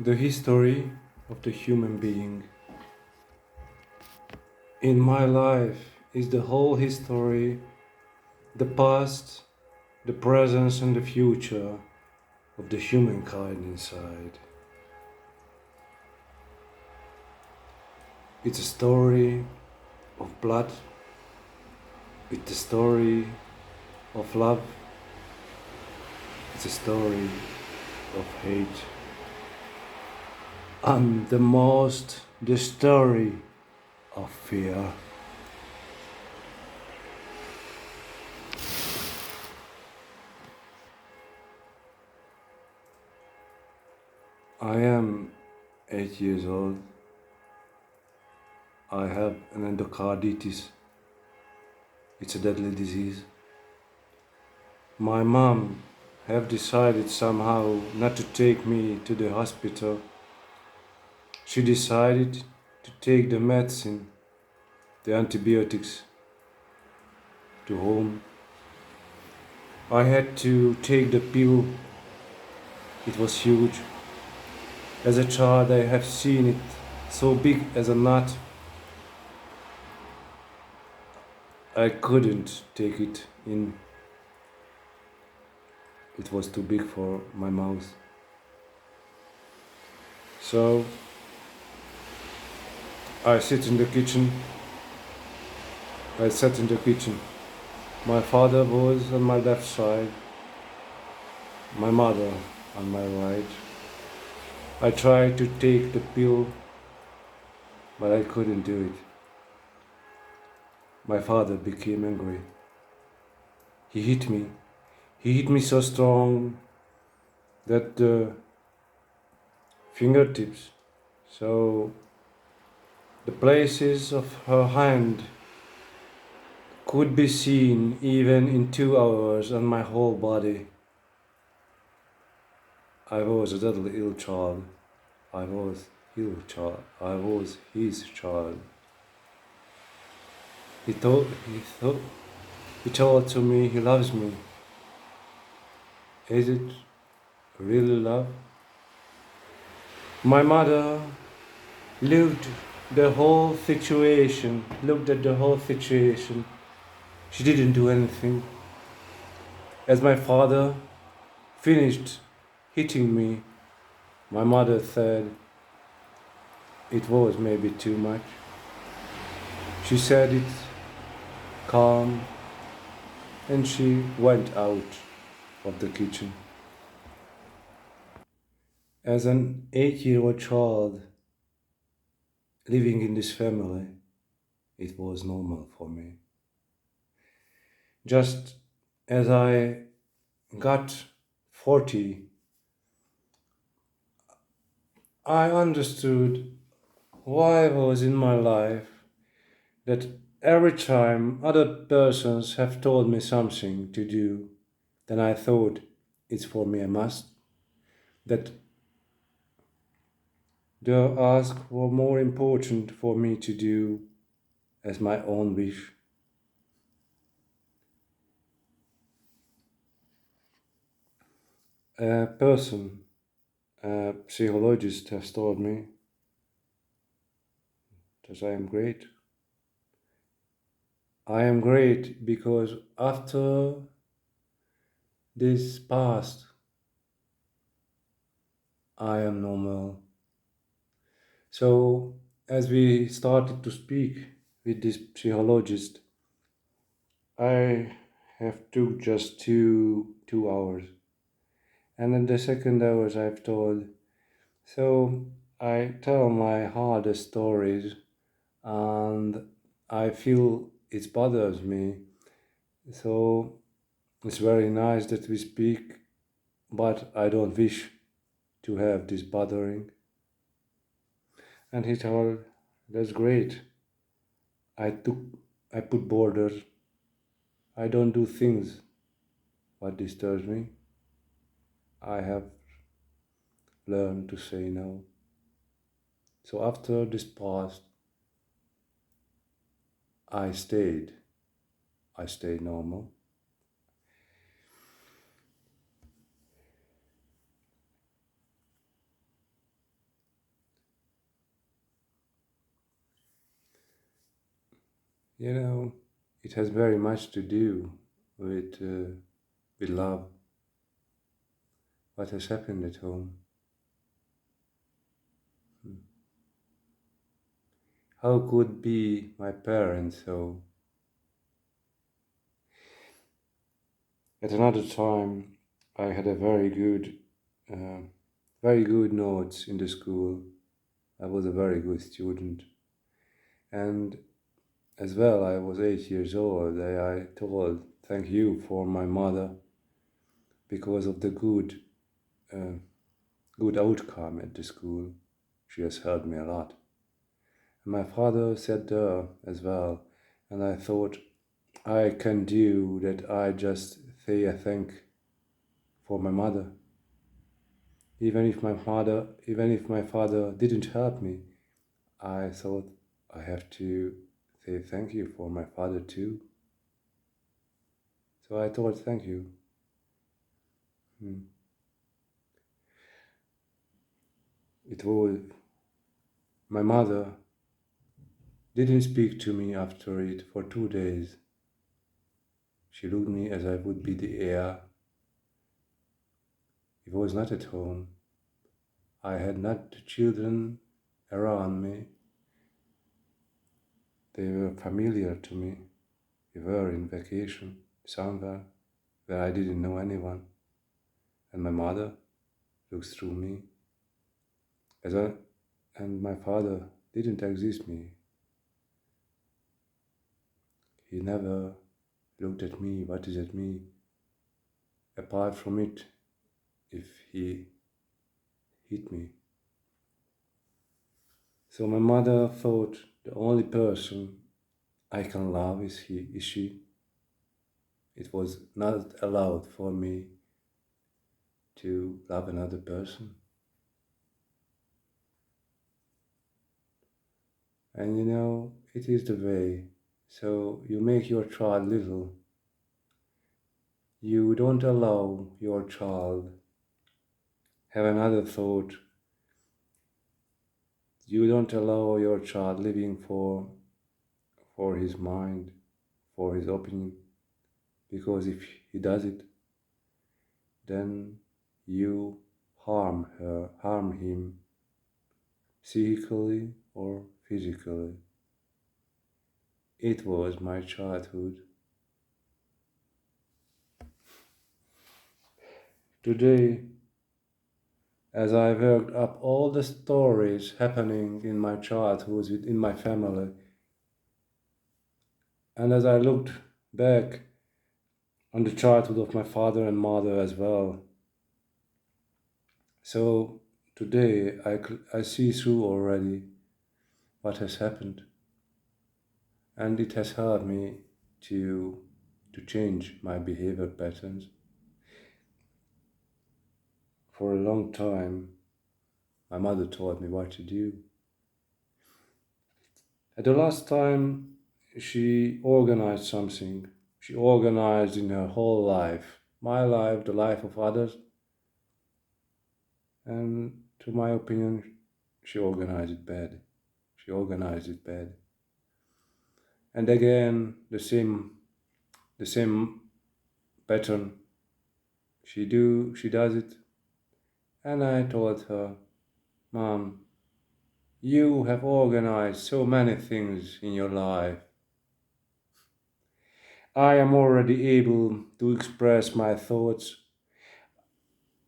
The history of the human being. In my life is the whole history, the past, the present, and the future of the humankind inside. It's a story of blood, it's a story of love, it's a story of hate, and the most, the story of fear. I am 8 years old. I have an endocarditis. It's a deadly disease. My mom have decided somehow not to take me to the hospital. She decided to take the medicine, the antibiotics, to home. I had to take the pill. It was huge. As a child, I have seen it so big as a nut. I couldn't take it in. It was too big for my mouth. So I sit in the kitchen. I sat in the kitchen. My father was on my left side, my mother on my right. I tried to take the pill, but I couldn't do it. My father became angry. He hit me. He hit me so strong that the fingertips, so the places of her hand could be seen even in 2 hours on my whole body. I was a deadly ill child. I was ill child. I was his child. He told to me he loves me. Is it really love? My mother looked looked at the whole situation. She didn't do anything. As my father finished hitting me, my mother said it was maybe too much. She said it calm and she went out of the kitchen. As an 8-year-old child living in this family, it was normal for me. Just as I got 40, I understood why was in my life that every time other persons have told me something to do, then I thought it's for me a must, that the ask were more important for me to do as my own wish. A person, a psychologist has told me that I am great. I am great because after this past, I am normal. So, as we started to speak with this psychologist, I have took just two hours, and in the second hours I've told. So I tell my hardest stories, and I feel it bothers me. So it's very nice that we speak, but I don't wish to have this bothering. And he told, "That's great. I took, I put borders. I don't do things what disturbs me. I have learned to say no." So after this past, I stayed. I stayed normal. You know, it has very much to do with love, what has happened at home. How could be my parents so? At another time, I had a uh, very good notes in the school. I was a very good student, and as well, I was 8 years old. I told thank you for my mother because of the uh, good outcome at the school. She has helped me a lot. And my father said there as well, and I thought I can do that. I just say a thank for my mother, even if my father didn't help me. I thought I have to say thank you for my father too. So I thought thank you. Hmm. It was my mother didn't speak to me after it for 2 days. She looked me as I would be the heir. He was not at home. I had not the children around me. They were familiar to me. We were in vacation somewhere where I didn't know anyone. And my mother looks through me as I, and my father didn't exist me. He never looked at me. What is at me? Apart from it, if he hit me. So my mother thought the only person I can love is she. It was not allowed for me to love another person. And you know, it is the way. So you make your child little. You don't allow your child have another thought. You don't allow your child living for his mind, for his opinion. Because if he does it, then you harm him psychically or physically. It was my childhood. Today, as I worked up all the stories happening in my childhood within my family, and as I looked back on the childhood of my father and mother as well, so today I see through already what has happened, and it has helped me to to change my behavior patterns. For a long time, my mother taught me what to do. At the last time, she organized something. She organized in her whole life, my life, the life of others, and to my opinion, she organized it bad. She organized it bad. And again, the same pattern. She does it. And I told her, Mom, you have organized so many things in your life. I am already able to express my thoughts.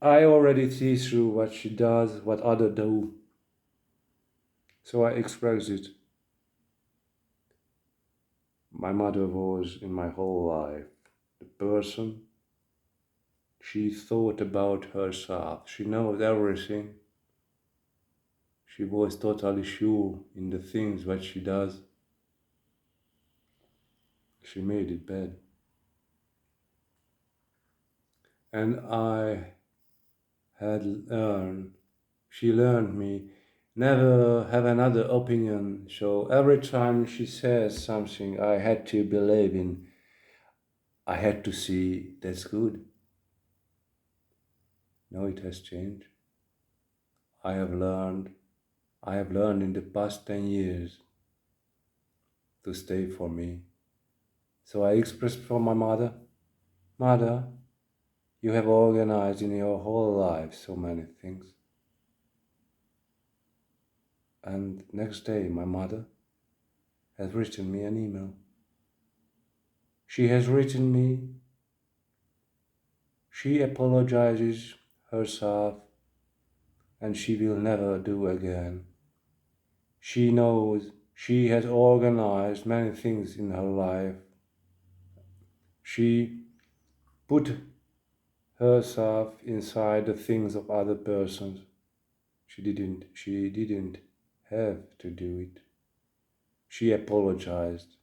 I already see through what she does, what others do. So I express it. My mother was in my whole life the person. She thought about herself. She knows everything. She was totally sure in the things that she does. She made it bad. And I had learned, she learned me never have another opinion. So every time she says something I had to believe in, I had to see that's good. No, it has changed. I have learned. I have learned in the past 10 years to stay for me. So I expressed for my mother, Mother, you have organized in your whole life so many things. And next day, my mother has written me an email. She has written me, she apologizes herself and she will never do again. She knows she has organized many things in her life. She put herself inside the things of other persons. She didn't have to do it. She apologized.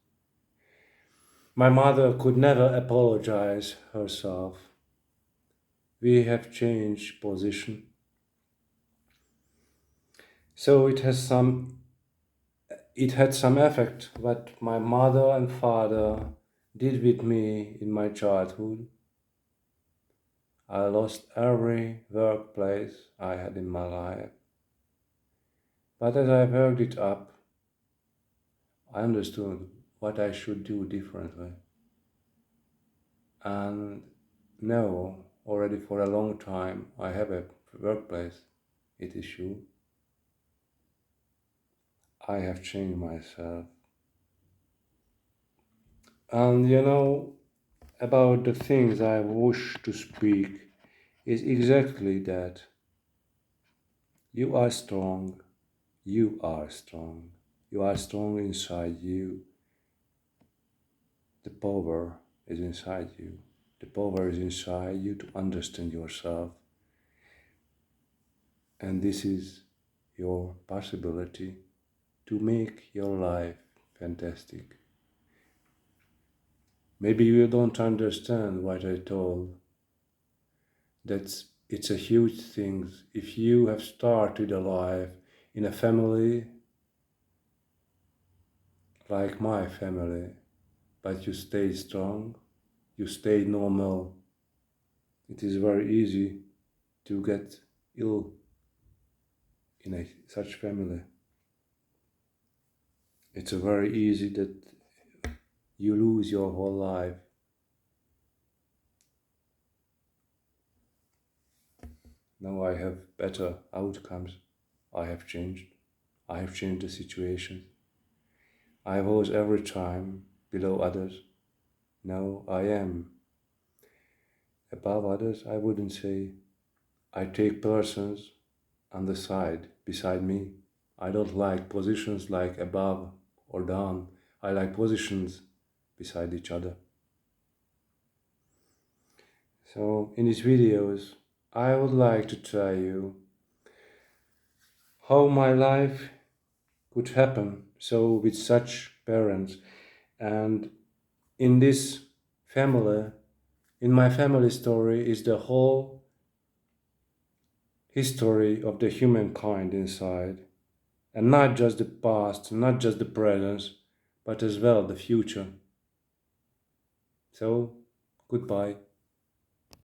My mother could never apologize herself. We have changed position. So it had some effect what my mother and father did with me in my childhood. I lost every workplace I had in my life. But as I worked it up, I understood what I should do differently. And now, already for a long time, I have a workplace. It is true. I have changed myself. And about the things I wish to speak is exactly that. You are strong. You are strong. You are strong inside you. The power is inside you. The power is inside you to understand yourself. And this is your possibility to make your life fantastic. Maybe you don't understand what I told. It's a huge thing. If you have started a life in a family like my family, but you stay strong, you stay normal, it is very easy to get ill in such family. It's very easy that you lose your whole life. Now I have better outcomes. I have changed. I have changed the situation. I was every time below others. Now I am above others. I wouldn't say. I take persons on the side beside me. I don't like positions like above or down. I like positions beside each other. So in these videos, I would like to tell you how my life could happen so with such parents. And in this family, in my family story, is the whole history of the humankind inside, and not just the past, not just the present, but as well the future. So goodbye.